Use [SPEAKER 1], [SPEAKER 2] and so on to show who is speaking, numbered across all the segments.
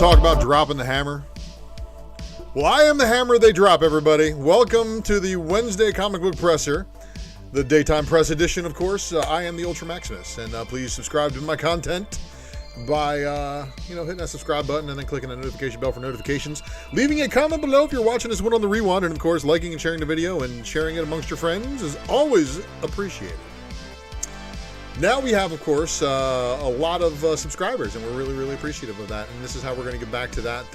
[SPEAKER 1] talk about dropping the hammer? Well, I am the hammer they drop, everybody. Welcome to the Wednesday Comic Book Presser, the daytime press edition, of course. I am the ULTRA MAXIMUS, and please subscribe to my content by, hitting that subscribe button and then clicking the notification bell for notifications. Leaving a comment below if you're watching this one on the rewind, and of course, liking and sharing the video and sharing it amongst your friends is always appreciated. Now we have, of course, a lot of subscribers, and we're really, really appreciative of that. And this is how we're going to get back to that.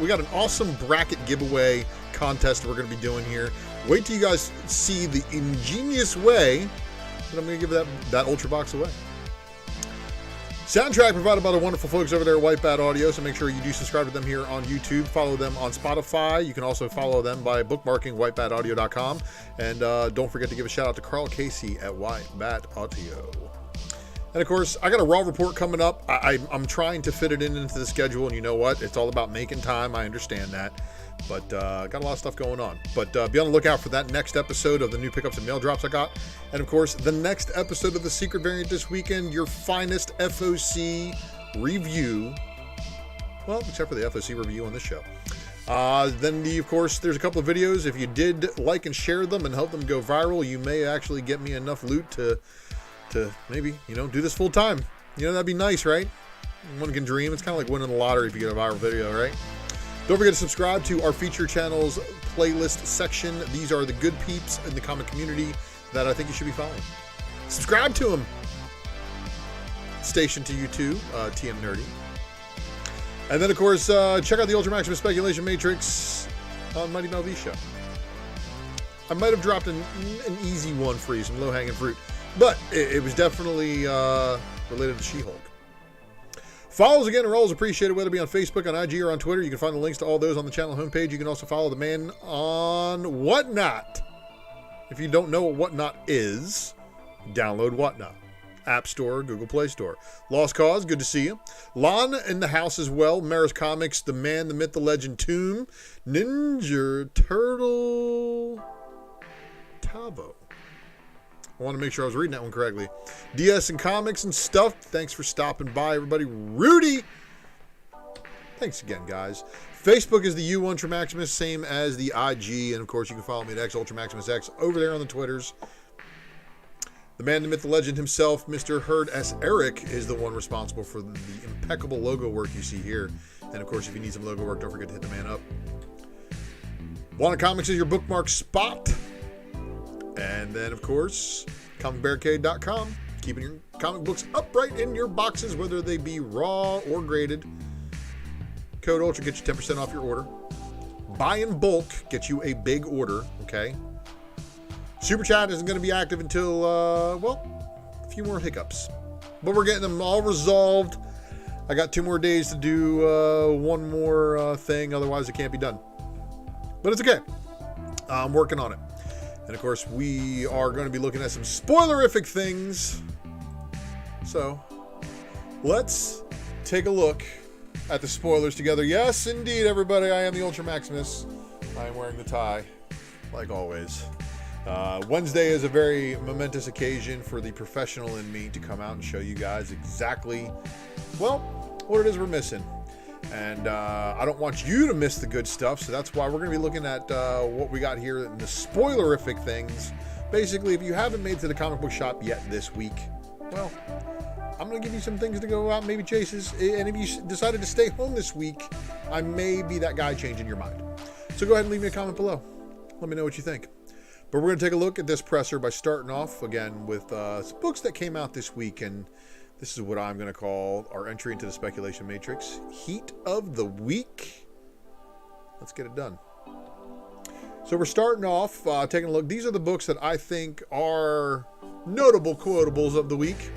[SPEAKER 1] We got an awesome bracket giveaway contest we're going to be doing here. Wait till you guys see the ingenious way that I'm going to give that Ultra box away. Soundtrack provided by the wonderful folks over there at White Bat Audio, so make sure you do subscribe to them here on YouTube. Follow them on Spotify. You can also follow them by bookmarking whitebataudio.com. And don't forget to give a shout out to Carl Casey at White Bat Audio. And of course, I got a Raw report coming up. I'm trying to fit it into the schedule, and you know what? It's all about making time. I understand that. But got a lot of stuff going on. But be on the lookout for that next episode of the new pickups and mail drops I got. And of course, the next episode of the Secret Variant this weekend, your finest FOC review. Well, except for the FOC review on this show. Then, of course, there's a couple of videos. If you did like and share them and help them go viral, you may actually get me enough loot to maybe, do this full time. That'd be nice, right? One can dream. It's kind of like winning the lottery if you get a viral video, right? Don't forget to subscribe to our feature channel's playlist section. These are the good peeps in the comic community that I think you should be following. Subscribe to them. Station to you too, TM Nerdy. And then, of course, check out the Ultra Maximus Speculation Matrix on Mighty Mel V Show. I might have dropped an easy one for you, some low-hanging fruit, but it was definitely related to She-Hulk. Follows again are always appreciated, whether it be on Facebook, on IG, or on Twitter. You can find the links to all those on the channel homepage. You can also follow the man on Whatnot. If you don't know what Whatnot is, download Whatnot. App Store, Google Play Store. Lost Cause, good to see you. Lon in the house as well. Maris Comics, The Man, The Myth, The Legend, Tomb. Ninja Turtle Tavo. I want to make sure I was reading that one correctly. DS and Comics and Stuff. Thanks for stopping by, everybody. Rudy. Thanks again, guys. Facebook is the ULTRA Maximus, same as the IG. And, of course, you can follow me at XUltra Maximus X over there on the Twitters. The man, the myth, the legend himself, Mr. Herd S. Eric, is the one responsible for the impeccable logo work you see here. And, of course, if you need some logo work, don't forget to hit the man up. Wanted Comics is your bookmark spot. And then, of course, comicbarricade.com, keeping your comic books upright in your boxes, whether they be raw or graded. Code ULTRA gets you 10% off your order. Buy in bulk gets you a big order, okay? Super Chat isn't going to be active until, a few more hiccups. But we're getting them all resolved. I got 2 more days to do one more thing, otherwise it can't be done. But it's okay. I'm working on it. And, of course, we are going to be looking at some spoilerific things. So, let's take a look at the spoilers together. Yes, indeed, everybody, I am the Ultra Maximus. I am wearing the tie, like always. Wednesday is a very momentous occasion for the professional in me to come out and show you guys exactly, what it is we're missing. And I don't want you to miss the good stuff, so that's why we're going to be looking at what we got here in the spoilerific things. Basically, if you haven't made it to the comic book shop yet this week, well, I'm going to give you some things to go out and maybe chases. And if you decided to stay home this week, I may be that guy changing your mind. So go ahead and leave me a comment below. Let me know what you think. But we're going to take a look at this presser by starting off, again, with some books that came out this week. And this is what I'm going to call our entry into the Speculation Matrix. Heat of the Week. Let's get it done. So we're starting off taking a look. These are the books that I think are notable quotables of the week.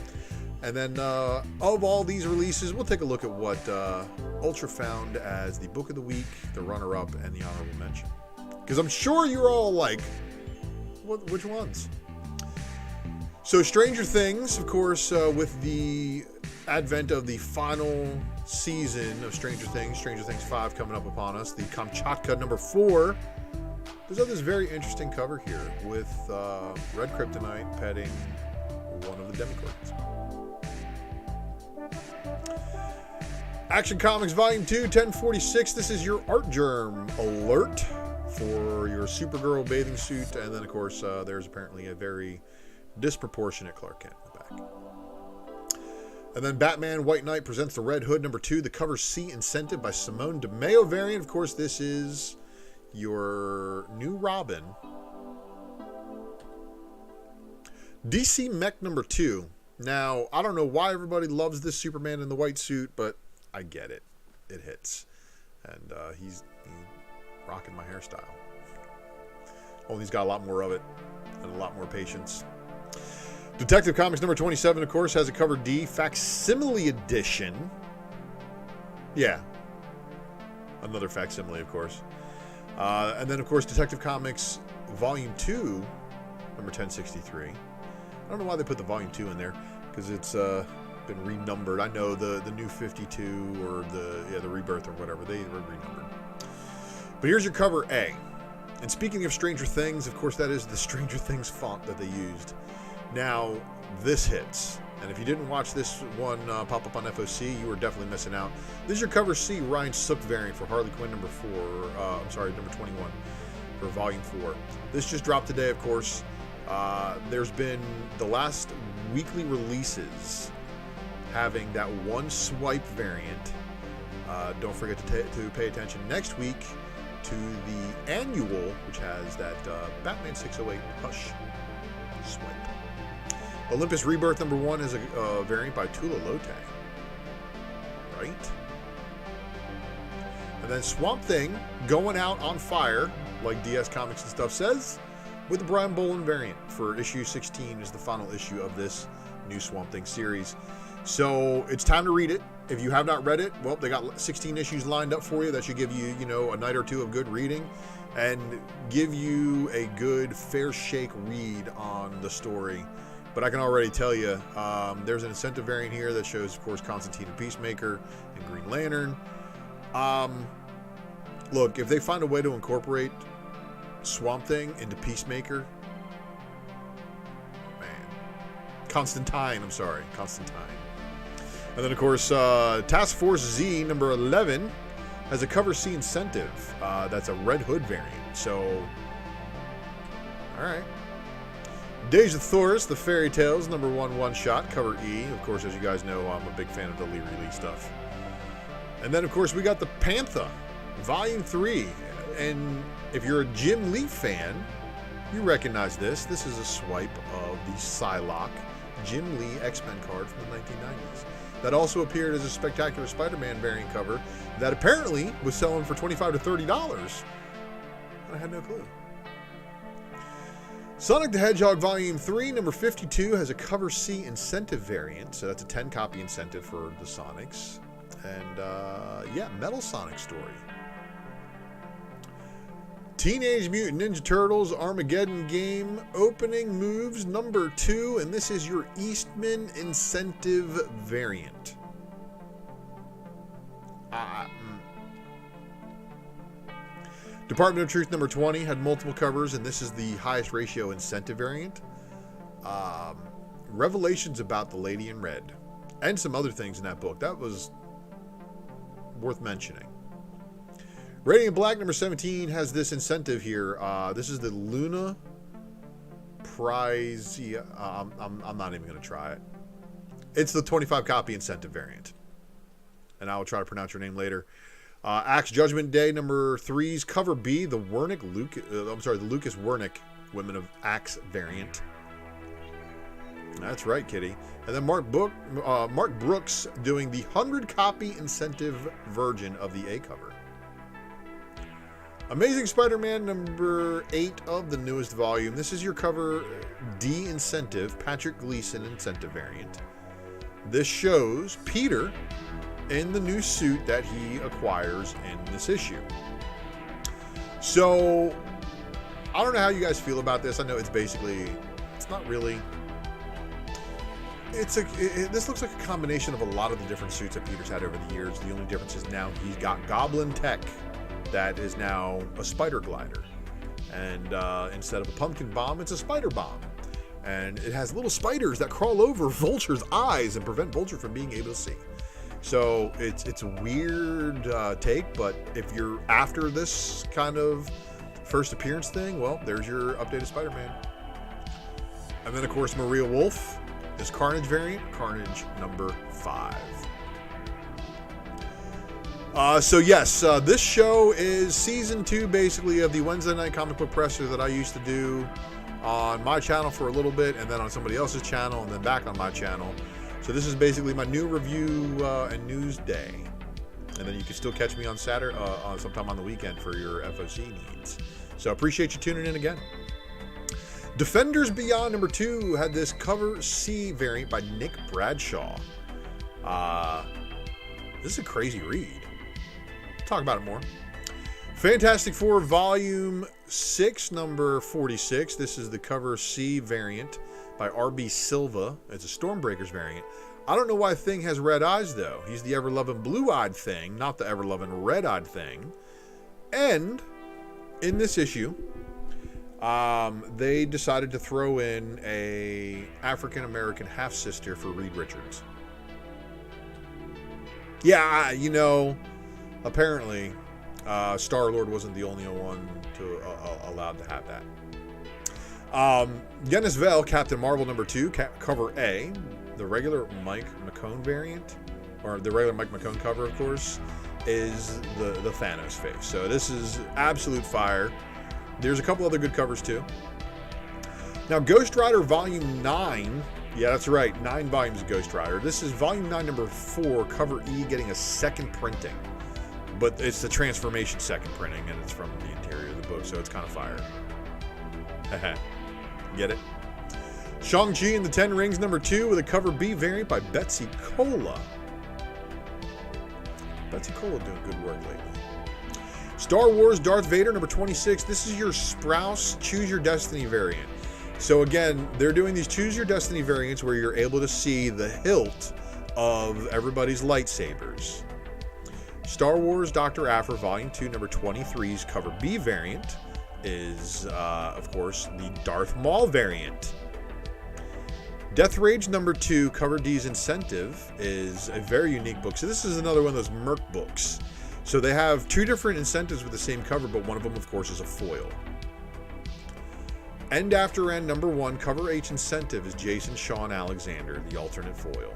[SPEAKER 1] And then of all these releases, we'll take a look at what Ultra found as the book of the week, the runner-up, and the honorable mention. Because I'm sure you're all like, which ones? So Stranger Things, of course, with the advent of the final season of Stranger Things 5 coming up upon us, the Kamchatka number 4, there's this very interesting cover here with Red Kryptonite petting one of the Demogorgons. Action Comics Volume 2, 1046. This is your art germ alert for your Supergirl bathing suit. And then, of course, there's apparently a very disproportionate Clark Kent in the back. And then Batman White Knight presents the Red Hood number 2, the cover C incentive by Simone DeMeo variant. Of course, this is your new Robin. DC Mech number 2. Now, I don't know why everybody loves this Superman in the white suit, but I get it. It hits. And he's rocking my hairstyle. Only he's got a lot more of it and a lot more patience. Detective Comics number 27, of course, has a cover D facsimile edition. Yeah. Another facsimile, of course. And then, of course, Detective Comics Volume 2, number 1063. I don't know why they put the Volume 2 in there, because it's been renumbered. I know the new 52 or the Rebirth or whatever, they were renumbered. But here's your cover A. And speaking of Stranger Things, of course, that is the Stranger Things font that they used. Now, this hits. And if you didn't watch this one pop up on FOC, you were definitely missing out. This is your cover C Ryan Sook variant for Harley Quinn number 21 for Volume 4. This just dropped today, of course. There's been the last weekly releases having that one swipe variant. Don't forget to pay attention next week to the annual, which has that Batman 608 Hush swipe. Olympus Rebirth number 1 is a variant by Tula Lote. Right? And then Swamp Thing going out on fire, like DS Comics and stuff says, with the Brian Bolin variant for issue 16 is the final issue of this new Swamp Thing series. So it's time to read it. If you have not read it, well, they got 16 issues lined up for you. That should give you, a night or two of good reading and give you a good fair shake read on the story. But I can already tell you, there's an incentive variant here that shows, of course, Constantine and Peacemaker and Green Lantern. Look, if they find a way to incorporate Swamp Thing into Peacemaker, man. Constantine. And then, of course, Task Force Z number 11 has a cover C incentive. That's a Red Hood variant. So, all right. Deja Thoris, the Fairy Tales number 1 one-shot, cover E. Of course, as you guys know, I'm a big fan of the Lee Lee stuff. And then, of course, we got the Panther, Volume 3. And if you're a Jim Lee fan, you recognize this. This is a swipe of the Psylocke Jim Lee X-Men card from the 1990s. That also appeared as a Spectacular Spider-Man variant cover that apparently was selling for $25 to $30. I had no clue. Sonic the Hedgehog Volume 3, number 52, has a cover C incentive variant. So that's a 10-copy incentive for the Sonics. And, Metal Sonic story. Teenage Mutant Ninja Turtles Armageddon Game opening moves number 2. And this is your Eastman incentive variant. Department of Truth number 20 had multiple covers, and this is the highest ratio incentive variant. Revelations about the Lady in Red, and some other things in that book. That was worth mentioning. Radiant Black number 17 has this incentive here. This is the Luna Prize. I'm not even going to try it. It's the 25 copy incentive variant, and I will try to pronounce your name later. Axe Judgment Day number 3's cover B, the Lucas Wernick Women of Axe variant. That's right, Kitty. And then Mark Brooks doing the 100 copy incentive version of the A cover. Amazing Spider-Man number 8 of the newest volume. This is your cover D incentive, Patrick Gleason incentive variant. This shows Peter in the new suit that he acquires in this issue. So, I don't know how you guys feel about this. I know this looks like a combination of a lot of the different suits that Peter's had over the years. The only difference is now he's got Goblin tech that is now a spider glider. And instead of a pumpkin bomb, it's a spider bomb. And it has little spiders that crawl over Vulture's eyes and prevent Vulture from being able to see. So it's a weird take, but if you're after this kind of first appearance thing, well, there's your updated Spider-Man. And then, of course, Maria Wolf, this Carnage variant, Carnage number 5. So yes, this show is season 2, basically, of the Wednesday night comic book presser that I used to do on my channel for a little bit, and then on somebody else's channel, and then back on my channel. So this is basically my new review and news day. And then you can still catch me on Saturday, sometime on the weekend for your FOC needs. So appreciate you tuning in again. Defenders Beyond number 2 had this cover C variant by Nick Bradshaw. This is a crazy read. Talk about it more. Fantastic Four Volume 6, number 46. This is the cover C variant by R.B. Silva. It's a Stormbreakers variant. I don't know why Thing has red eyes, though. He's the ever-loving blue-eyed Thing, not the ever-loving red-eyed Thing. And in this issue, they decided to throw in a African-American half-sister for Reed Richards. Yeah, you know, apparently Star-Lord wasn't the only one to allowed to have that. Guinness Vale, Captain Marvel number 2, cover A, the regular Mike McCone variant, or the regular Mike McCone cover, of course, is the Thanos face. So this is absolute fire. There's a couple other good covers too. Now, Ghost Rider Volume 9, yeah, that's right, 9 volumes of Ghost Rider. This is Volume 9, number 4, cover E, getting a second printing. But it's the Transformation second printing, and it's from the interior of the book, so it's kind of fire. Get it? Shang-Chi and the Ten Rings number 2 with a cover B variant by Betsy Cola. Betsy Cola doing good work lately. Star Wars Darth Vader number 26. This is your Sprouse Choose Your Destiny variant. So again, they're doing these Choose Your Destiny variants where you're able to see the hilt of everybody's lightsabers. Star Wars Dr. Aphra Volume 2 number 23's cover B variant is, of course, the Darth Maul variant. Death Rage number 2, cover D's Incentive, is a very unique book. So this is another one of those Merc books. So they have 2 different incentives with the same cover, but one of them, of course, is a foil. End After End number 1, cover H incentive is Jason Shawn Alexander, the alternate foil.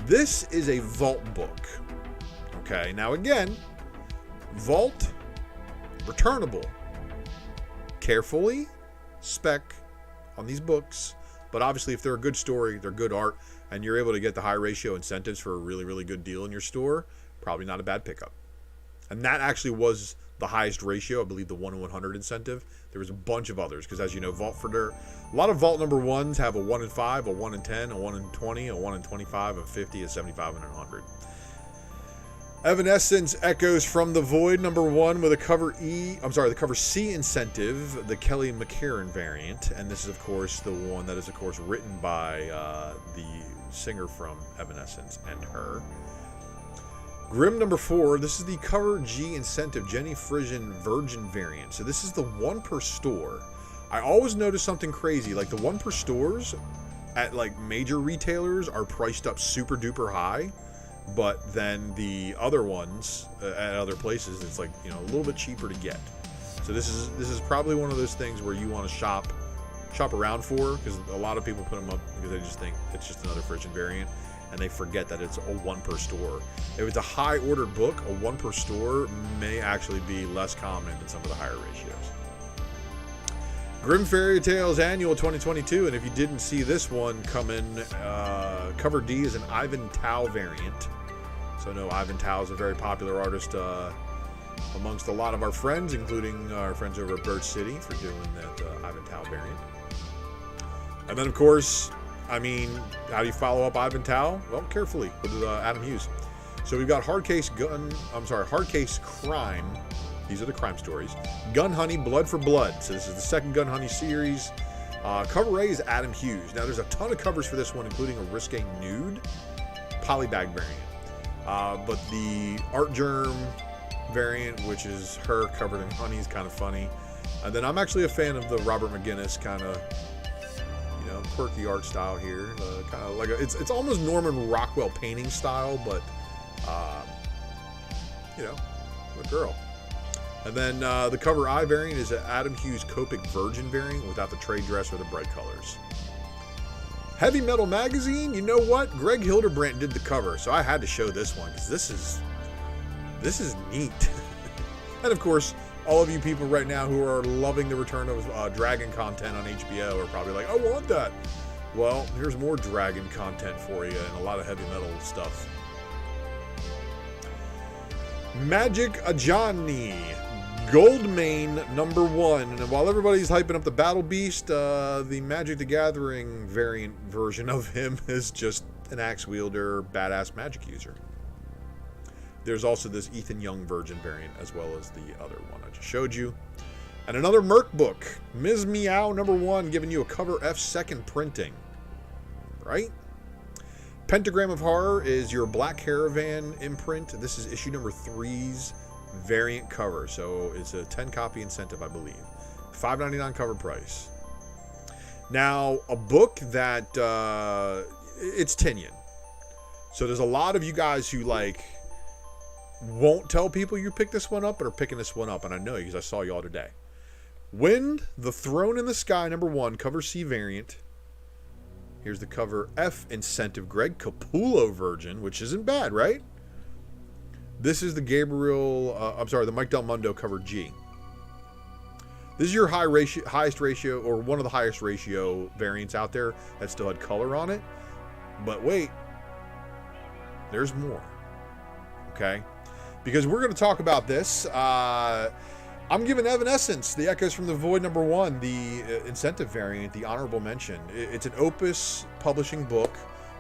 [SPEAKER 1] This is a Vault book. Okay, now again, Vault, returnable. Carefully spec on these books, but obviously if they're a good story, they're good art, and you're able to get the high ratio incentives for a really, really good deal in your store, probably not a bad pickup. And that actually was the highest ratio, I believe the 1 in 100 incentive. There was a bunch of others, because as you know, a lot of Vault number 1s have a 1 in 5, a 1 in 10, a 1 in 20, a 1 in 25, a 50, a 75, and a 100. Evanescence Echoes from the Void number 1 with a cover the cover C incentive, the Kelly McCarran variant, and this is of course the one that is of course written by the singer from Evanescence and her. Grimm number 4, this is the cover G incentive, Jenny Frisian Virgin variant. So this is the 1 per store. I always notice something crazy, like the 1 per stores at like major retailers are priced up super duper high. But then the other ones at other places, it's like, you know, a little bit cheaper to get. So this is probably one of those things where you want to shop around for, because a lot of people put them up because they just think it's just another Frisian variant, and they forget that it's a 1 per store. If it's a high ordered book, a 1 per store may actually be less common than some of the higher ratios. Grim Fairy Tales Annual 2022, and if you didn't see this one come in, cover D is an Ivan Tao variant. So no, Ivan Tao is a very popular artist amongst a lot of our friends, including our friends over at Birch City for doing that Ivan Tao variant. And then of course, I mean, how do you follow up Ivan Tao? Well, carefully with Adam Hughes. So we've got Hard Case Crime. These are the crime stories. Gun Honey, Blood for Blood. So this is the second Gun Honey series. Cover A is Adam Hughes. Now there's a ton of covers for this one, including a Risque Nude polybag variant. But the Art Germ variant, which is her covered in honey, is kind of funny. And then I'm actually a fan of the Robert McGinnis kind of, you know, quirky art style here. Kind of like it's almost Norman Rockwell painting style, but you know, a girl. And then the cover I variant is an Adam Hughes Copic Virgin variant without the trade dress or the bright colors. Heavy Metal Magazine, you know what? Greg Hildebrandt did the cover, so I had to show this one because this is neat. And of course, all of you people right now who are loving the return of Dragon content on HBO are probably like, I want that. Well, here's more Dragon content for you and a lot of heavy metal stuff. Magic Ajani, Goldmane #1. And while everybody's hyping up the Battle Beast, the Magic the Gathering variant version of him is just an axe wielder, badass magic user. There's also this Ethan Young Virgin variant as well as the other one I just showed you. And another Merc book, Ms. Meow #1, giving you a cover F second printing. Right? Pentagram of Horror is your Black Caravan imprint. This is issue number 3's variant cover. So it's a 10 copy incentive, I believe. $5.99 cover price. Now, a book that it's Tinian. So there's a lot of you guys who like won't tell people you picked this one up, but are picking this one up, and I know you because I saw you all today. Wind, the Throne in the Sky #1, cover C variant. Here's the cover F incentive, Greg Capullo Virgin, which isn't bad, right? This is the the Mike Del Mundo cover G. This is your highest ratio, or one of the highest ratio variants out there that still had color on it. But wait, there's more. Okay? Because we're going to talk about this. I'm giving Evanescence, the Echoes from the Void #1, the incentive variant, the honorable mention. It's an Opus publishing book,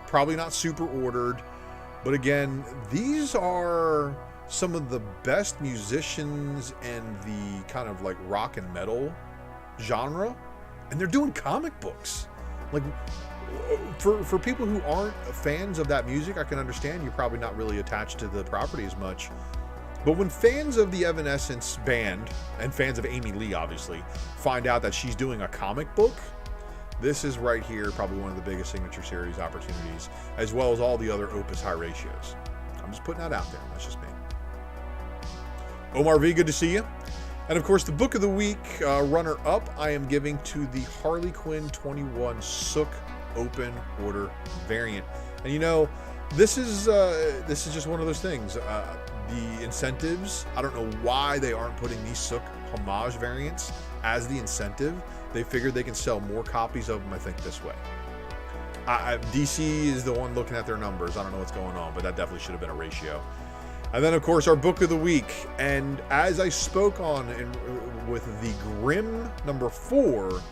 [SPEAKER 1] probably not super ordered, but again, these are some of the best musicians in the kind of like rock and metal genre, and they're doing comic books. Like, for people who aren't fans of that music, I can understand you're probably not really attached to the property as much. But when fans of the Evanescence band, and fans of Amy Lee obviously, find out that she's doing a comic book, this is right here probably one of the biggest signature series opportunities, as well as all the other Opus high ratios. I'm just putting that out there. That's just me. Omar V, good to see you. And of course, the book of the week runner-up I am giving to the Harley Quinn 21 Sook Open Order variant. And you know, this is just one of those things. The incentives, I don't know why they aren't putting these Sook homage variants as the incentive. They figured they can sell more copies of them, I think, this way. DC is the one looking at their numbers. I don't know what's going on, but that definitely should have been a ratio. And then, of course, our book of the week. And as I spoke on with the Grimm #4,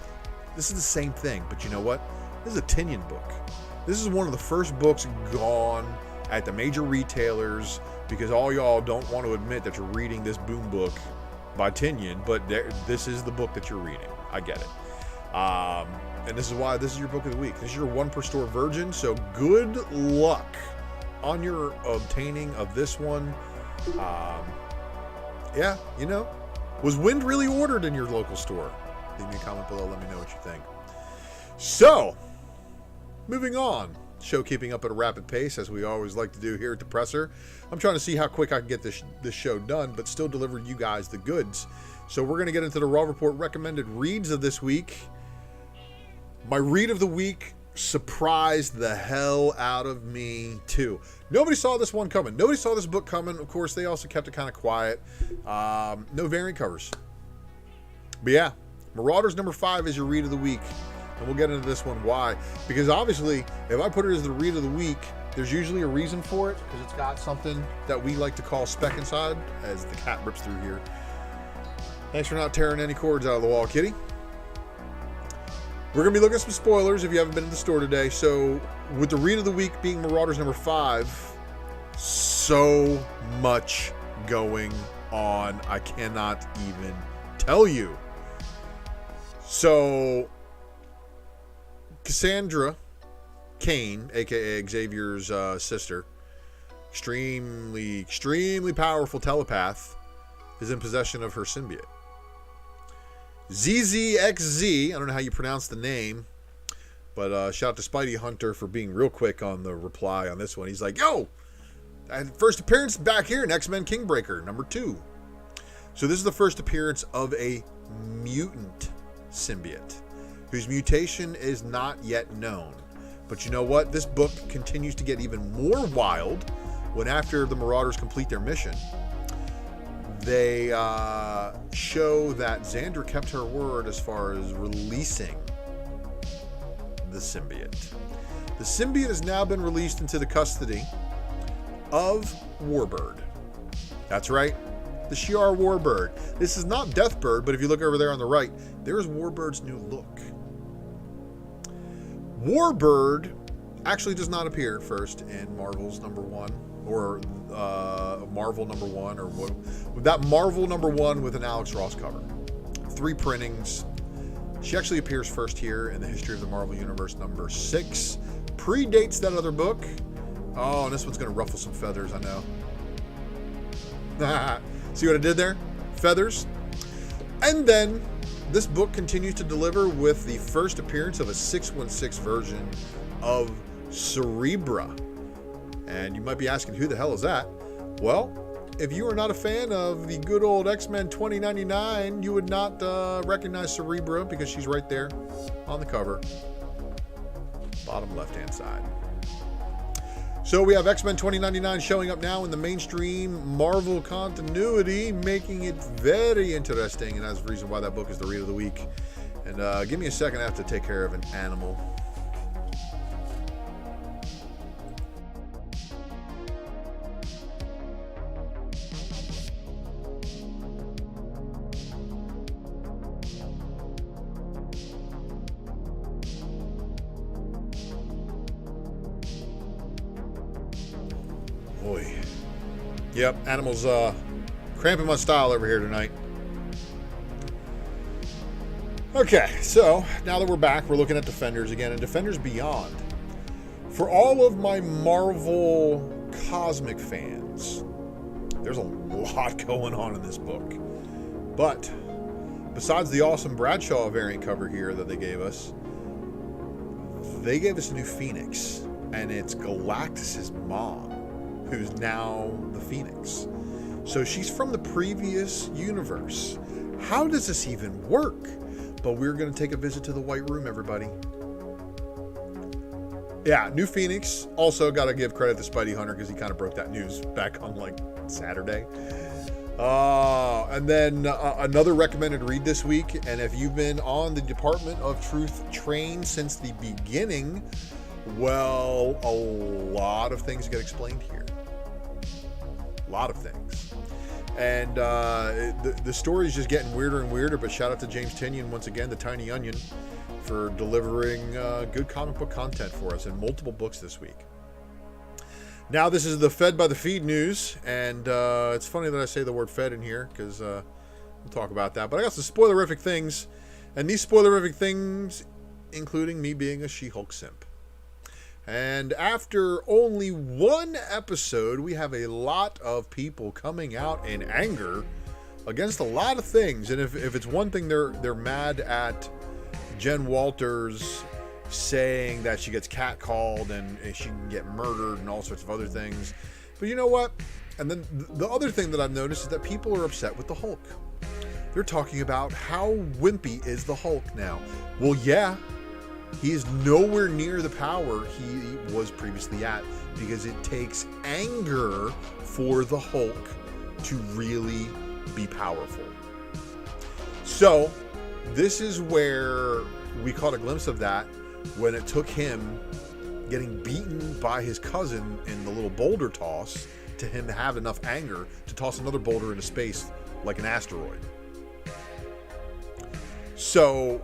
[SPEAKER 1] this is the same thing. But you know what? This is a Tinian book. This is one of the first books gone at the major retailers because all y'all don't want to admit that you're reading this boom book by Tinian, but this is the book that you're reading. I get it. And this is why this is your book of the week. This is your one per store virgin, so good luck on your obtaining of this one. Yeah, you know, was Wind really ordered in your local store? Leave me a comment below, let me know what you think. So, moving on. Show keeping up at a rapid pace, as we always like to do here at the Presser. I'm trying to see how quick I can get this show done, but still deliver you guys the goods. So we're going to get into the Raw Report recommended reads of this week. My read of the week surprised the hell out of me, too. Nobody saw this one coming. Nobody saw this book coming. Of course, they also kept it kind of quiet. No variant covers. But yeah, Marauders #5 is your read of the week. And we'll get into this one why. Because obviously, if I put it as the read of the week, there's usually a reason for it, because it's got something that we like to call spec inside, as the cat rips through here. Thanks for not tearing any cords out of the wall, kitty. We're going to be looking at some spoilers if you haven't been in the store today. So, with the read of the week being Marauders #5, so much going on. I cannot even tell you. So, Cassandra Cain, aka Xavier's sister, extremely powerful telepath, is in possession of her symbiote. ZZXZ, I don't know how you pronounce the name, but shout out to Spidey Hunter for being real quick on the reply on this one. He's like, yo, And first appearance back here in X-Men Kingbreaker, number 2. So this is the first appearance of a mutant symbiote, whose mutation is not yet known. But you know what? This book continues to get even more wild when, after the Marauders complete their mission, they show that Xandra kept her word as far as releasing the symbiote. The symbiote has now been released into the custody of Warbird. That's right, the Shi'ar Warbird. This is not Deathbird, but if you look over there on the right, there's Warbird's new look. Warbird actually does not appear first in Marvel's number 1, or Marvel number 1, or what, that Marvel number 1 with an Alex Ross cover. 3 printings. She actually appears first here in the History of the Marvel Universe number 6. Predates that other book. Oh, and this one's going to ruffle some feathers, I know. See what I did there? Feathers. And then this book continues to deliver with the first appearance of a 616 version of Cerebra. And you might be asking, who the hell is that? Well, if you are not a fan of the good old X-Men 2099, you would not recognize Cerebra because she's right there on the cover. Bottom left-hand side. So we have X-Men 2099 showing up now in the mainstream Marvel continuity, making it very interesting, and that's the reason why that book is the read of the week. And give me a second, I have to take care of an animal. Boy. Yep, animals cramping my style over here tonight. Okay, so now that we're back, we're looking at Defenders again, and Defenders Beyond. For all of my Marvel cosmic fans, there's a lot going on in this book. But besides the awesome Bradshaw variant cover here that they gave us a new Phoenix, and it's Galactus's mom, who's now the Phoenix. So she's from the previous universe. How does this even work? But we're going to take a visit to the White Room, everybody. Yeah, new Phoenix. Also got to give credit to Spidey Hunter because he kind of broke that news back on like Saturday. And then another recommended read this week. And if you've been on the Department of Truth train since the beginning, well, a lot of things get explained here. A lot of things. And the story is just getting weirder and weirder, but shout out to James Tynion once again, the Tiny Onion, for delivering good comic book content for us in multiple books this week. Now this is the Fed by the Feed news, and it's funny that I say the word fed in here, because we'll talk about that. But I got some spoilerific things, and these spoilerific things including me being a She-Hulk simp. And after only 1 episode, we have a lot of people coming out in anger against a lot of things. And if it's one thing, they're mad at Jen Walters saying that she gets catcalled and she can get murdered and all sorts of other things. But you know what? And then the other thing that I've noticed is that people are upset with the Hulk. They're talking about how wimpy is the Hulk now. Well, yeah. He is nowhere near the power he was previously at, because it takes anger for the Hulk to really be powerful. So this is where we caught a glimpse of that when it took him getting beaten by his cousin in the little boulder toss to him to have enough anger to toss another boulder into space like an asteroid. So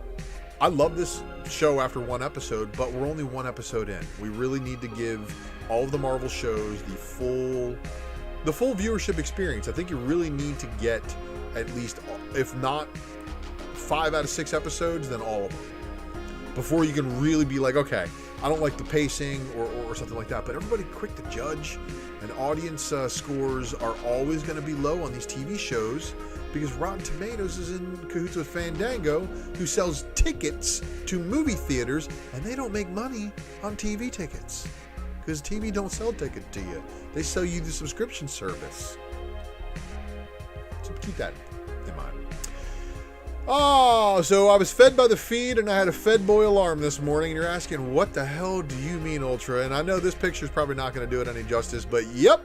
[SPEAKER 1] I love this show after 1 episode, but we're only 1 episode in. We really need to give all of the Marvel shows the full viewership experience. I think you really need to get at least, if not 5 out of 6 episodes, then all of them, before you can really be like, okay, I don't like the pacing or something like that. But everybody quick to judge, and audience scores are always going to be low on these TV shows, because Rotten Tomatoes is in cahoots with Fandango, who sells tickets to movie theaters, and they don't make money on TV tickets Because TV don't sell tickets to you. They sell you the subscription service. So keep that in mind. Oh, so I was fed by the feed and I had a Fed Boy alarm this morning. And you're asking, what the hell do you mean, Ultra? And I know this picture's probably not going to do it any justice, but yep.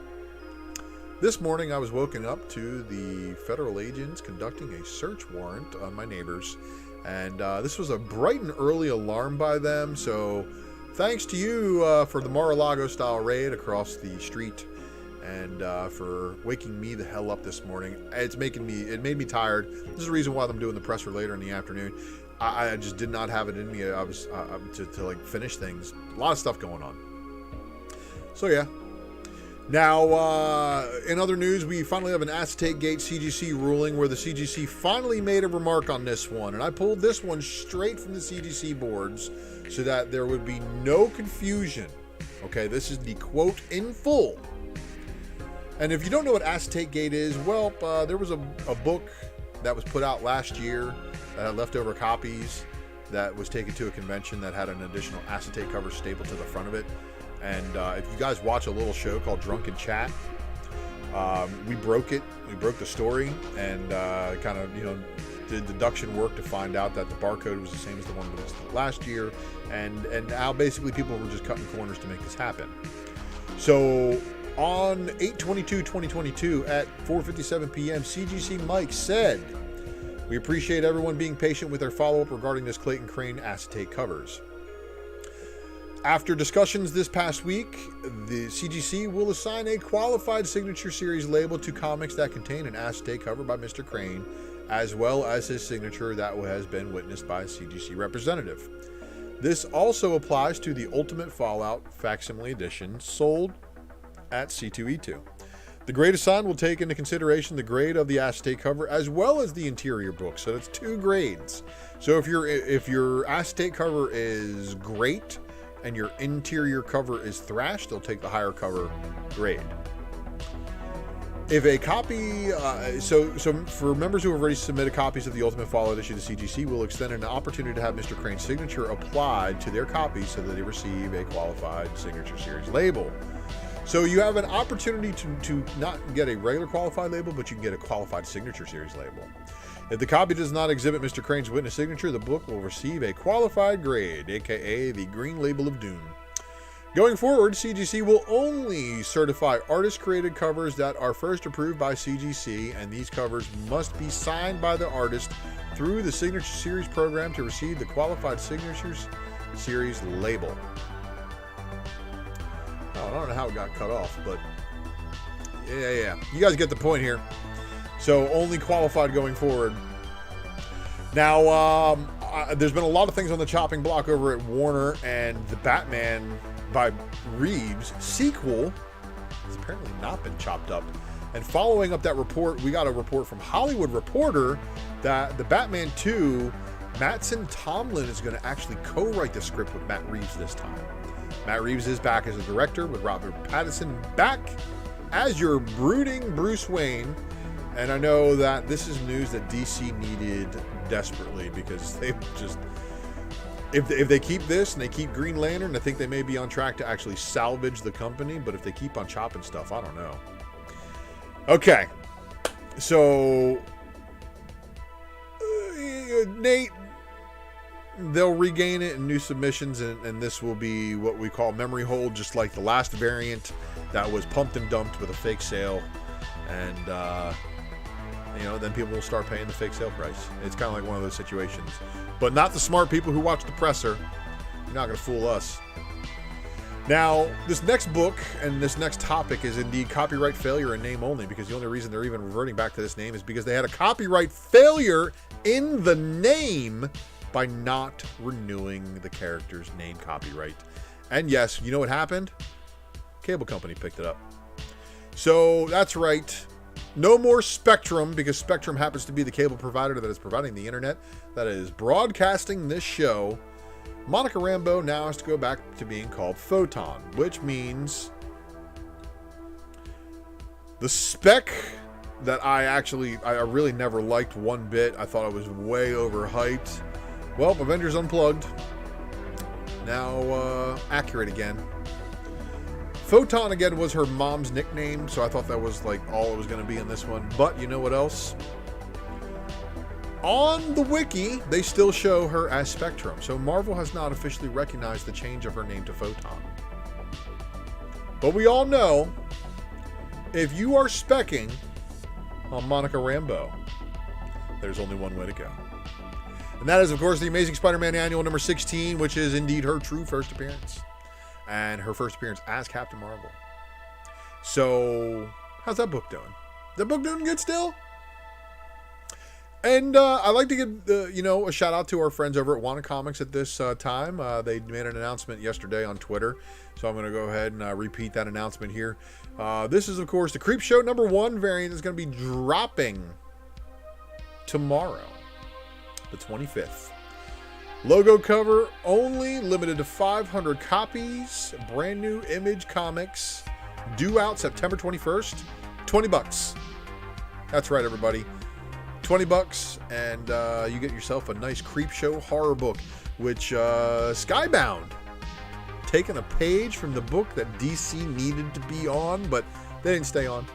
[SPEAKER 1] This morning I was woken up to the federal agents conducting a search warrant on my neighbors. And this was a bright and early alarm by them. So thanks to you for the Mar-a-Lago style raid across the street. And for waking me the hell up this morning. It made me tired. This is the reason why I'm doing the presser later in the afternoon. I just did not have it in me. I was to like finish things. A lot of stuff going on. So yeah. Now, in other news, we finally have an Acetate Gate CGC ruling where the CGC finally made a remark on this one. And I pulled this one straight from the CGC boards so that there would be no confusion. Okay, this is the quote in full. And if you don't know what Acetate Gate is, well, there was a book that was put out last year that had leftover copies that was taken to a convention that had an additional acetate cover stapled to the front of it. And if you guys watch a little show called Drunken Chat, we broke it. We broke the story and kind of, did deduction work to find out that the barcode was the same as the one that was last year. And how basically people were just cutting corners to make this happen. So on 8/22/2022 at 4:57 p.m., CGC Mike said, "We appreciate everyone being patient with their follow-up regarding this Clayton Crane acetate covers. After discussions this past week, the CGC will assign a qualified signature series label to comics that contain an acetate cover by Mr. Crane, as well as his signature that has been witnessed by a CGC representative. This also applies to the Ultimate Fallout Facsimile Edition sold at C2E2. The grade assigned will take into consideration the grade of the acetate cover as well as the interior book. So that's 2 grades. So if your acetate cover is great and your interior cover is thrashed, they'll take the higher cover grade. If a copy, so for members who have already submitted copies of the Ultimate Fallout issue to CGC, will extend an opportunity to have Mr. Crane's signature applied to their copies so that they receive a qualified signature series label. So you have an opportunity to not get a regular qualified label, but you can get a qualified signature series label. If the copy does not exhibit Mr. Crane's witness signature, the book will receive a qualified grade, aka the Green Label of Doom. Going forward, CGC will only certify artist-created covers that are first approved by CGC, and these covers must be signed by the artist through the Signature Series program to receive the qualified Signatures Series label." I don't know how it got cut off, but yeah. You guys get the point here. So only qualified going forward. Now, there's been a lot of things on the chopping block over at Warner, and the Batman by Reeves sequel has apparently not been chopped up. And following up that report, we got a report from Hollywood Reporter that the Batman 2, Mattson Tomlin is going to actually co-write the script with Matt Reeves this time. Matt Reeves is back as a director with Robert Pattinson back as your brooding Bruce Wayne. And I know that this is news that DC needed desperately because they just, if they keep this and they keep Green Lantern, I think they may be on track to actually salvage the company. But if they keep on chopping stuff, I don't know. Okay, so Nate, they'll regain it in new submissions, and this will be what we call memory hold, just like the last variant that was pumped and dumped with a fake sale, and then people will start paying the fake sale price. It's kind of like one of those situations, but not the smart people who watch the presser. You're not going to fool us. Now, this next book and this next topic is indeed copyright failure in name only, because the only reason they're even reverting back to this name is because they had a copyright failure in the name by not renewing the character's name copyright. And yes, you know what happened? Cable company picked it up. So that's right. No more Spectrum, because Spectrum happens to be the cable provider that is providing the internet that is broadcasting this show. Monica Rambeau now has to go back to being called Photon, which means the spec that I really never liked one bit. I thought it was way overhyped. Well, Avengers Unplugged, now accurate again. Photon, again, was her mom's nickname, so I thought that was like all it was going to be in this one. But you know what else? On the wiki, they still show her as Spectrum, so Marvel has not officially recognized the change of her name to Photon. But we all know, if you are specking on Monica Rambeau, there's only one way to go. And that is, of course, the Amazing Spider-Man Annual number 16, which is indeed her true first appearance. And her first appearance as Captain Marvel. So, how's that book doing? Is that book doing good still? And I'd like to give, a shout out to our friends over at Wanna Comics at this time. They made an announcement yesterday on Twitter. So I'm going to go ahead and repeat that announcement here. This is, of course, the Creepshow number 1 variant is going to be dropping tomorrow, the 25th. Logo cover only, limited to 500 copies. Brand new Image Comics, due out September 21st. $20. That's right, everybody. $20, and you get yourself a nice Creepshow horror book, which Skybound, taking a page from the book that DC needed to be on, but they didn't stay on.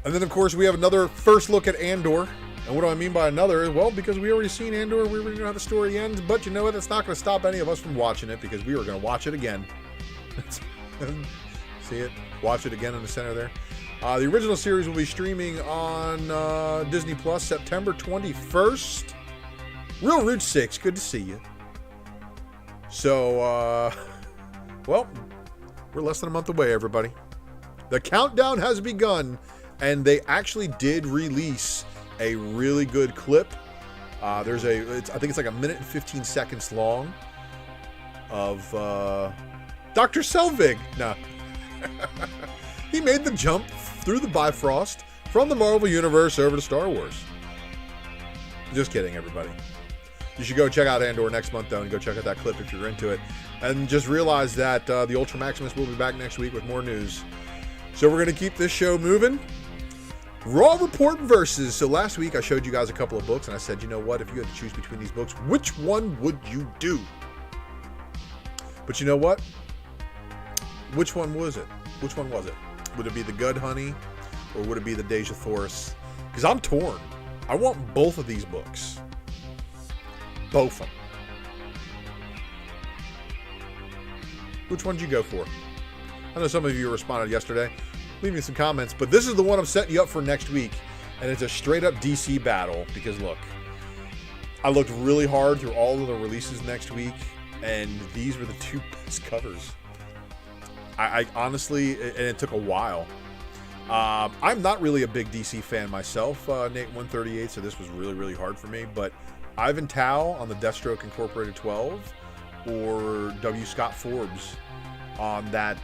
[SPEAKER 1] And then, of course, we have another first look at Andor. And what do I mean by another? Well, because we already seen Andor, we already know how the story ends. But you know what? That's not going to stop any of us from watching it, because we are going to watch it again. See it? Watch it again in the center there. The original series will be streaming on Disney Plus September 21st. Real Route 6, good to see you. So, well, we're less than a month away, everybody. The countdown has begun, and they actually did release a really good clip. I think it's like a minute and 15 seconds long of Dr. Selvig. No. He made the jump through the Bifrost from the Marvel Universe over to Star Wars. Just kidding, everybody. You should go check out Andor next month, though, and go check out that clip if you're into it. And just realize that the Ultra Maximus will be back next week with more news. So we're going to keep this show moving. Raw Report versus. So last week I showed you guys a couple of books, and I said, you know what? If you had to choose between these books, which one would you do? But you know what? Which one was it? Which one was it? Would it be the Good Honey, or would it be the Deja Thoris? Because I'm torn. I want both of these books. Both of them. Which one did you go for? I know some of you responded yesterday. Leave me some comments, but this is the one I'm setting you up for next week, and it's a straight up DC battle, because look, I looked really hard through all of the releases next week, and these were the two best covers. I honestly, and it took a while. I'm not really a big DC fan myself, Nate 138, so this was really, really hard for me, but Ivan Tao on the Deathstroke Incorporated 12, or W. Scott Forbes on that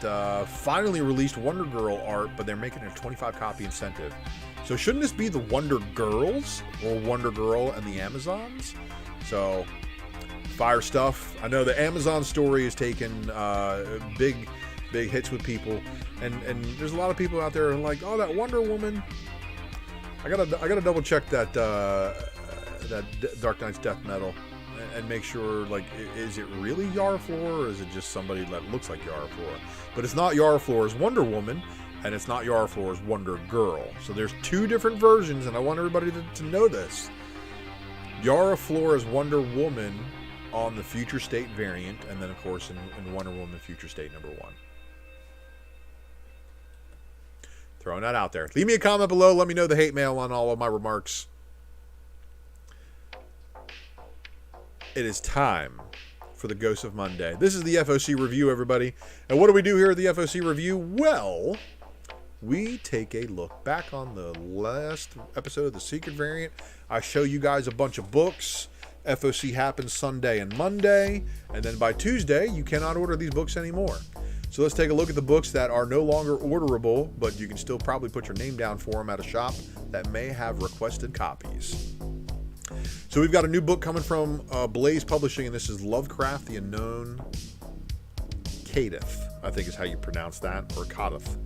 [SPEAKER 1] finally released Wonder Girl art, but they're making it a 25 copy incentive. So shouldn't this be the Wonder Girls, or Wonder Girl and the Amazons? So, fire stuff. I know the Amazon story has taken big hits with people, and there's a lot of people out there who are like, oh, that Wonder Woman. I gotta double check that Dark Knight's Death Metal and make sure, like, is it really Yara Flor, or is it just somebody that looks like Yara Flor? But it's not Yara Flor's Wonder Woman, and it's not Yara Flor's Wonder Girl. So there's two different versions, and I want everybody to know this. Yara Flor is Wonder Woman on the Future State variant, and then, of course, in Wonder Woman Future State number 1. Throwing that out there. Leave me a comment below. Let me know the hate mail on all of my remarks. It is time for the Ghost of Monday. This is the FOC Review, everybody. And what do we do here at the FOC Review? Well, we take a look back on the last episode of the Secret Variant. I show you guys a bunch of books. FOC happens Sunday and Monday. And then by Tuesday, you cannot order these books anymore. So let's take a look at the books that are no longer orderable, but you can still probably put your name down for them at a shop that may have requested copies. So we've got a new book coming from Blaze Publishing, and this is Lovecraft the Unknown. Kadith, I think is how you pronounce that, or Kadith.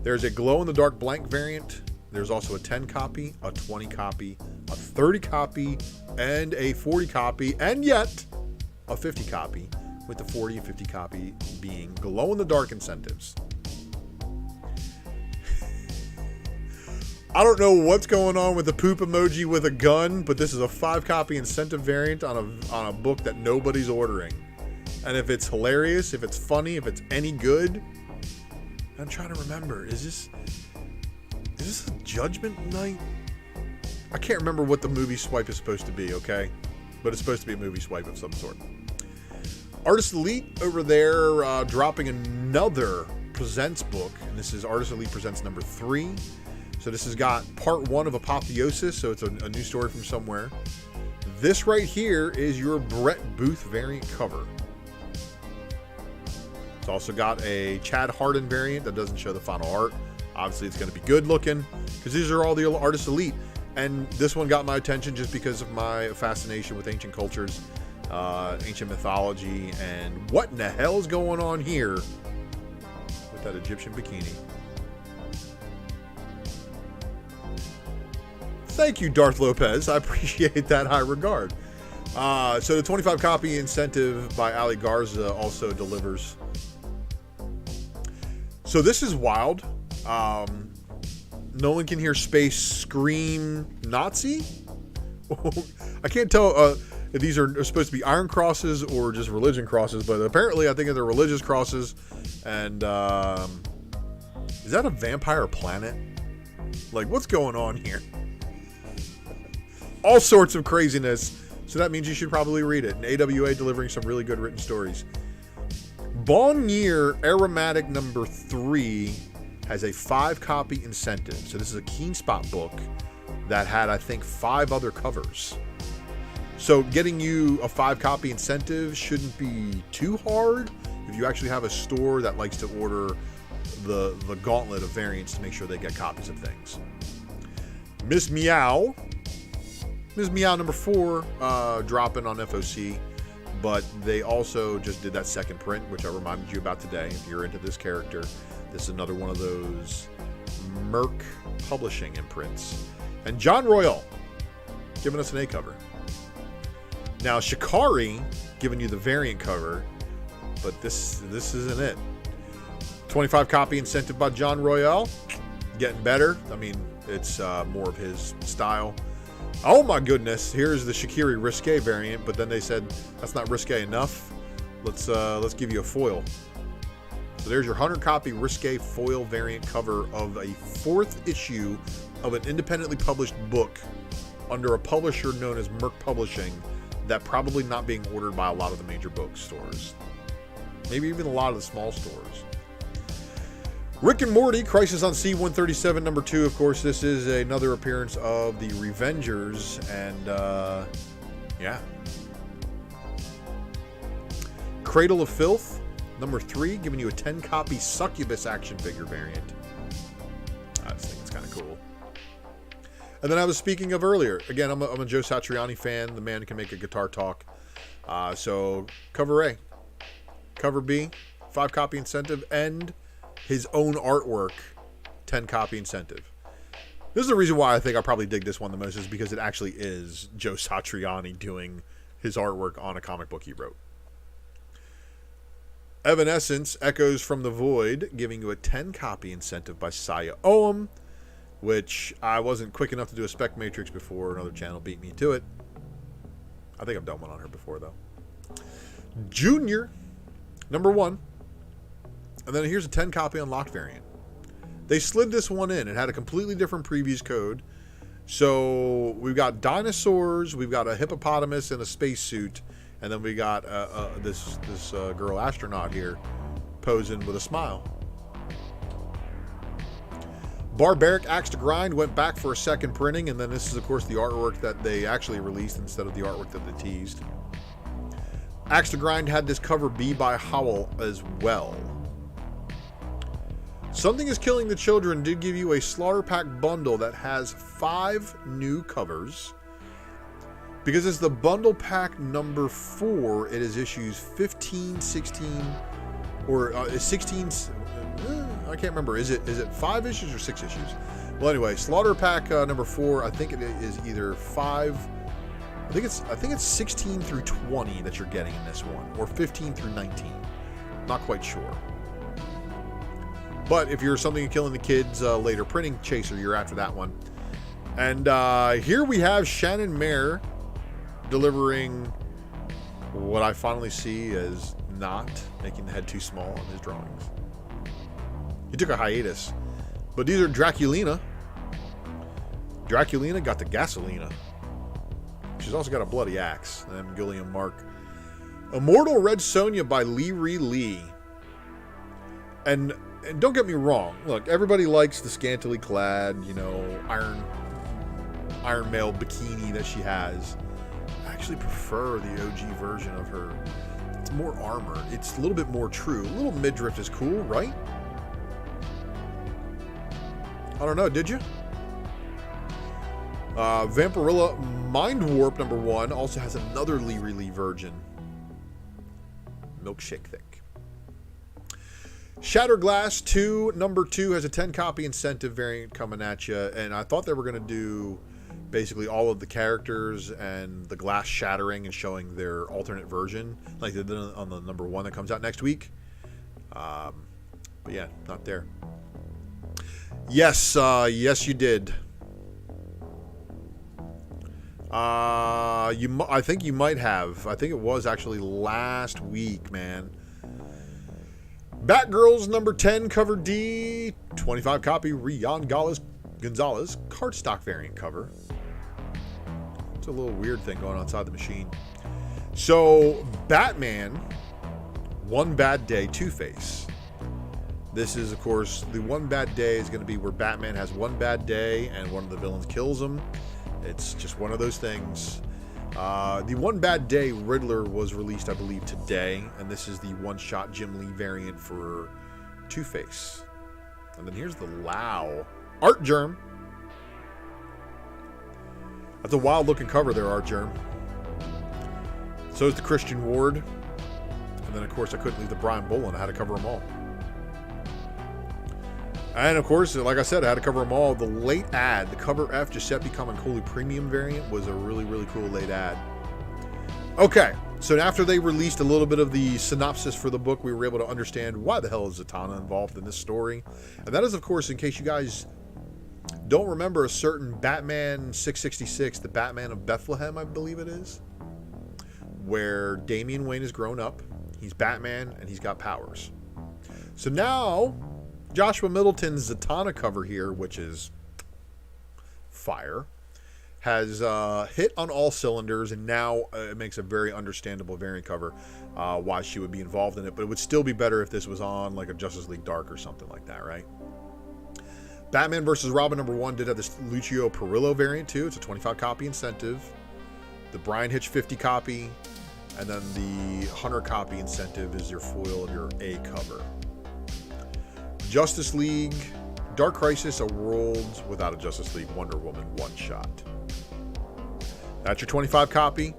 [SPEAKER 1] There's a glow-in-the-dark blank variant. There's also a 10 copy, a 20 copy, a 30 copy, and a 40 copy, and yet a 50 copy with the 40 and 50 copy being glow-in-the-dark incentives. I don't know what's going on with the poop emoji with a gun, but this is a 5-copy incentive variant on a book that nobody's ordering. And if it's hilarious, if it's funny, if it's any good, I'm trying to remember. Is this a Judgment Night? I can't remember what the movie swipe is supposed to be, okay? But it's supposed to be a movie swipe of some sort. Artist Elite over there dropping another Presents book. And this is Artist Elite Presents number 3. So this has got part 1 of Apotheosis, so it's a new story from somewhere. This right here is your Brett Booth variant cover. It's also got a Chad Hardin variant that doesn't show the final art. Obviously, it's going to be good looking because these are all the Artist Elite. And this one got my attention just because of my fascination with ancient cultures, ancient mythology, and what in the hell is going on here with that Egyptian bikini. Thank you, Darth Lopez. I appreciate that high regard. So the 25-copy incentive by Ali Garza also delivers. So this is wild. No one can hear space scream Nazi. I can't tell if these are supposed to be iron crosses or just religion crosses, but apparently I think they're religious crosses. And is that a vampire planet? Like, what's going on here? All sorts of craziness. So that means you should probably read it. And AWA delivering some really good written stories. Bonnier Aromatic number 3 has a 5-copy incentive. So this is a Keen Spot book that had, I think, 5 other covers. So getting you a 5-copy incentive shouldn't be too hard if you actually have a store that likes to order the gauntlet of variants to make sure they get copies of things. Ms. Meow number 4 dropping on FOC, but they also just did that second print, which I reminded you about today. If you're into this character, this is another one of those Merc Publishing imprints. And John Royal giving us an A cover. Now Shikari giving you the variant cover, but this isn't it. 25-copy incentive by John Royal, getting better. I mean, it's more of his style. Oh my goodness, here's the Shikari Risque variant, but then they said that's not risque enough. Let's give you a foil. So there's your 100-copy Risque foil variant cover of a 4th issue of an independently published book under a publisher known as Merc Publishing that probably not being ordered by a lot of the major bookstores. Maybe even a lot of the small stores. Rick and Morty, Crisis on C-137, number 2. Of course, this is another appearance of the Revengers, and yeah. Cradle of Filth, number 3, giving you a 10-copy Succubus action figure variant. I just think it's kind of cool. And then I was speaking of earlier. Again, I'm a Joe Satriani fan, the man who can make a guitar talk. So, cover A. Cover B, 5-copy incentive, and his own artwork, 10-copy incentive. This is the reason why I think I probably dig this one the most, is because it actually is Joe Satriani doing his artwork on a comic book he wrote. Evanescence Echoes from the Void, giving you a 10-copy incentive by Saya Oum, which I wasn't quick enough to do a spec matrix before another channel beat me to it. I think I've done one on her before, though. Junior, number 1. And then here's a 10-copy unlocked variant. They slid this one in. It had a completely different previews code. So we've got dinosaurs, we've got a hippopotamus in a spacesuit, and then we got this girl astronaut here posing with a smile. Barbaric Axe to Grind went back for a second printing, and then this is, of course, the artwork that they actually released instead of the artwork that they teased. Axe to Grind had this cover B by Howell as well. Something is Killing the Children did give you a Slaughter Pack bundle that has 5 new covers. Because it's the bundle pack number 4, it is issues 15, 16, or 16, I can't remember. Is it 5 issues or 6 issues? Well, anyway, Slaughter Pack number 4, I think it is either 5 I think it's 16 through 20 that you're getting in this one, or 15 through 19. Not quite sure. But if you're something killing the kids later printing chaser, you're after that one. And here we have Shannon Mayer delivering what I finally see as not making the head too small on his drawings. He took a hiatus. But these are Draculina. Draculina got the Gasolina. She's also got a bloody axe. And Gilliam Mark. Immortal Red Sonja by Lee. And don't get me wrong. Look, everybody likes the scantily clad, Iron Male bikini that she has. I actually prefer the OG version of her. It's more armor. It's a little bit more true. A little midriff is cool, right? I don't know, did you? Vampirilla Mind Warp #1 also has another Lee version. Milkshake thick. Shatterglass 2 #2 has a 10 copy incentive variant coming at you, and I thought they were going to do basically all of the characters and the glass shattering and showing their alternate version like they did on the #1 that comes out next week. But yeah, not there. Yes, yes you did. I think you might have. I think it was actually last week, man. Batgirls #10 cover D, 25 copy Rian Gonzalez cardstock variant cover. It's a little weird thing going on inside the machine. So, Batman, One Bad Day, Two-Face. This is, of course, the One Bad Day is going to be where Batman has one bad day and one of the villains kills him. It's just one of those things. The One Bad Day Riddler was released, I believe, today, and this is the one-shot Jim Lee variant for Two-Face. And then here's the Lau Art Germ. That's a wild-looking cover there, Art Germ. So is the Christian Ward. And then, of course, I couldn't leave the Brian Bolin. I had to cover them all. And, of course, like I said, I had to cover them all. The late ad, the Cover F Giuseppe Camuncoli Premium variant was a really, really cool late ad. Okay, so after they released a little bit of the synopsis for the book, we were able to understand why the hell is Zatanna involved in this story. And that is, of course, in case you guys don't remember, a certain Batman 666, the Batman of Bethlehem, I believe it is, where Damian Wayne has grown up. He's Batman, and he's got powers. So now Joshua Middleton's Zatanna cover here, which is fire, has hit on all cylinders, and now it makes a very understandable variant cover why she would be involved in it. But it would still be better if this was on like a Justice League Dark or something like that, right? Batman vs. Robin #1 did have this Lucio Perillo variant too. It's a 25 copy incentive. The Brian Hitch 50 copy, and then the 100 copy incentive is your foil of your A cover. Justice League Dark Crisis, a world without a Justice League Wonder Woman one-shot. That's your 25 copy.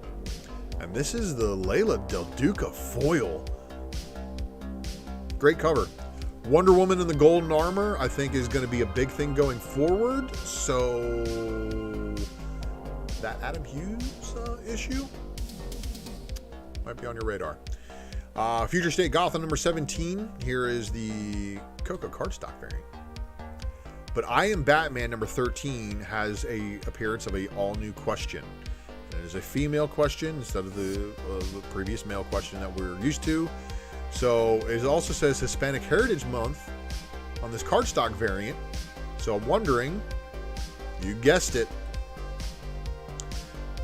[SPEAKER 1] And this is the Layla Del Duca foil. Great cover. Wonder Woman in the golden armor, I think, is going to be a big thing going forward. So, that Adam Hughes issue might be on your radar. Future State Gotham #17. Here is the Coco cardstock variant. But I Am Batman #13 has a appearance of a all-new question. And it is a female question instead of the previous male question that we're used to. So it also says Hispanic Heritage Month on this cardstock variant. So I'm wondering, you guessed it,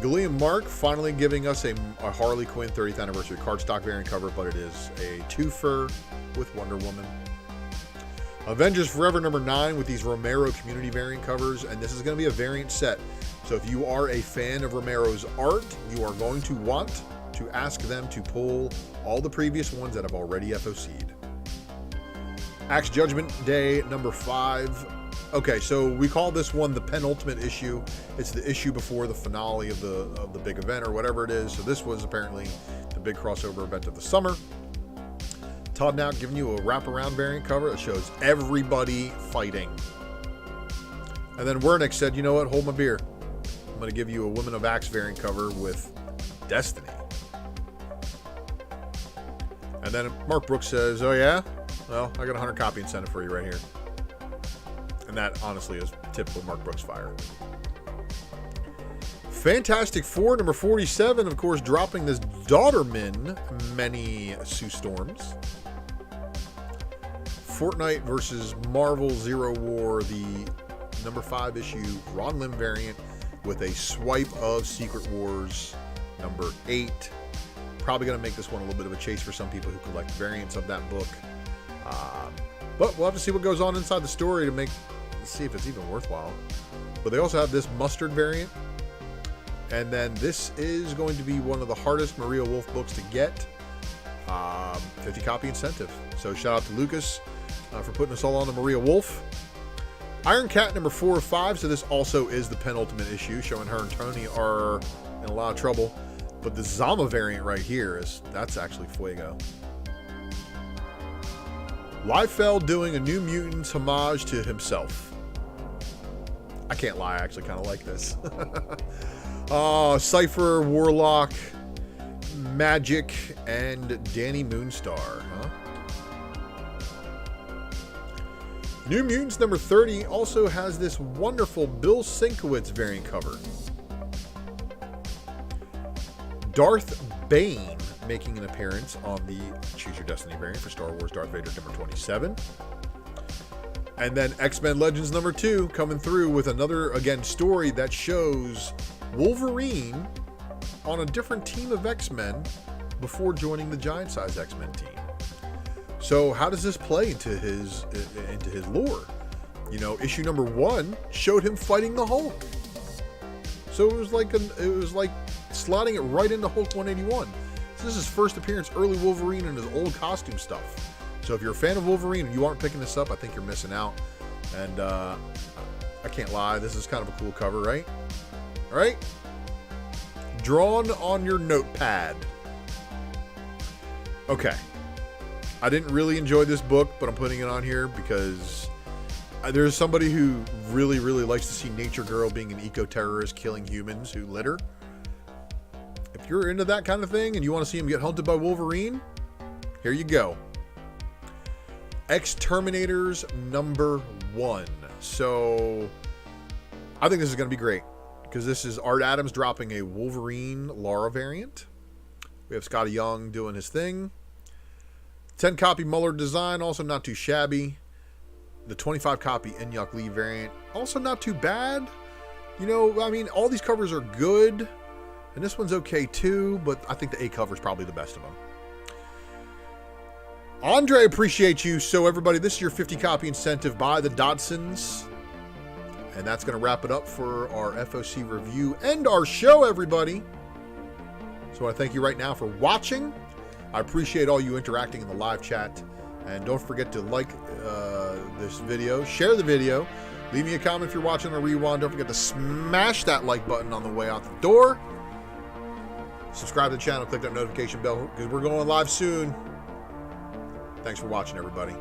[SPEAKER 1] Gilliam Mark finally giving us a Harley Quinn 30th anniversary cardstock variant cover, but it is a twofer with Wonder Woman. Avengers Forever #9 with these Romero community variant covers, and this is going to be a variant set. So if you are a fan of Romero's art, you are going to want to ask them to pull all the previous ones that have already FOC'd. Axe Judgment Day #5. Okay, so we call this one the penultimate issue. It's the issue before the finale of the big event or whatever it is. So this was apparently the big crossover event of the summer. Todd now giving you a wraparound variant cover that shows everybody fighting. And then Wernick said, you know what, hold my beer. I'm going to give you a Women of Axe variant cover with Destiny. And then Mark Brooks says, oh yeah? Well, I got a 100 copy incentive for you right here. And that, honestly, is typical Mark Brooks fire. Fantastic Four, number 47, of course, dropping this Daughterman, Many Sue Storms. Fortnite versus Marvel Zero War, the number 5 issue Ron Lim variant with a swipe of Secret Wars number 8. Probably going to make this one a little bit of a chase for some people who collect variants of that book. But we'll have to see what goes on inside the story to see if it's even worthwhile. But they also have this Mustard variant. And then this is going to be one of the hardest Maria Wolf books to get. 50 copy incentive. So shout out to Lucas for putting us all on to Maria Wolf. Iron Cat number 4 of 5. So this also is the penultimate issue, showing her and Tony are in a lot of trouble. But the Zama variant right here that's actually Fuego. Liefeld doing a New Mutants homage to himself. I can't lie, I actually kind of like this. Cypher, Warlock, Magic, and Danny Moonstar, huh? New Mutants number 30 also has this wonderful Bill Sienkiewicz variant cover. Darth Bane making an appearance on the Choose Your Destiny variant for Star Wars Darth Vader number 27. And then X-Men Legends number 2 coming through with another, again, story that shows Wolverine on a different team of X-Men before joining the giant size X-Men team. So how does this play into his lore? You know, issue number 1 showed him fighting the Hulk. So it was like slotting it right into Hulk 181. This is his first appearance, early Wolverine in his old costume stuff. So if you're a fan of Wolverine and you aren't picking this up, I think you're missing out. And I can't lie, this is kind of a cool cover, right? All right? Drawn on your notepad. Okay. I didn't really enjoy this book, but I'm putting it on here because there's somebody who really, really likes to see Nature Girl being an eco-terrorist killing humans who litter. If you're into that kind of thing and you want to see him get hunted by Wolverine, here you go. Exterminators number 1. So I think this is going to be great because this is Art Adams dropping a Wolverine Lara variant. We have Scotty Young doing his thing. 10 copy Muller design, also not too shabby. The 25 copy Inyuk Lee variant, also not too bad. You know, I mean, all these covers are good, and this one's okay too, but I think the A cover is probably the best of them. Andre, appreciate you. So everybody, this is your 50 copy incentive by the Dodsons. And that's going to wrap it up for our FOC review and our show, everybody. So I want to thank you right now for watching. I appreciate all you interacting in the live chat. And don't forget to like this video, share the video, leave me a comment if you're watching a rewind. Don't forget to smash that like button on the way out the door. Subscribe to the channel, click that notification bell because we're going live soon. Thanks for watching, everybody.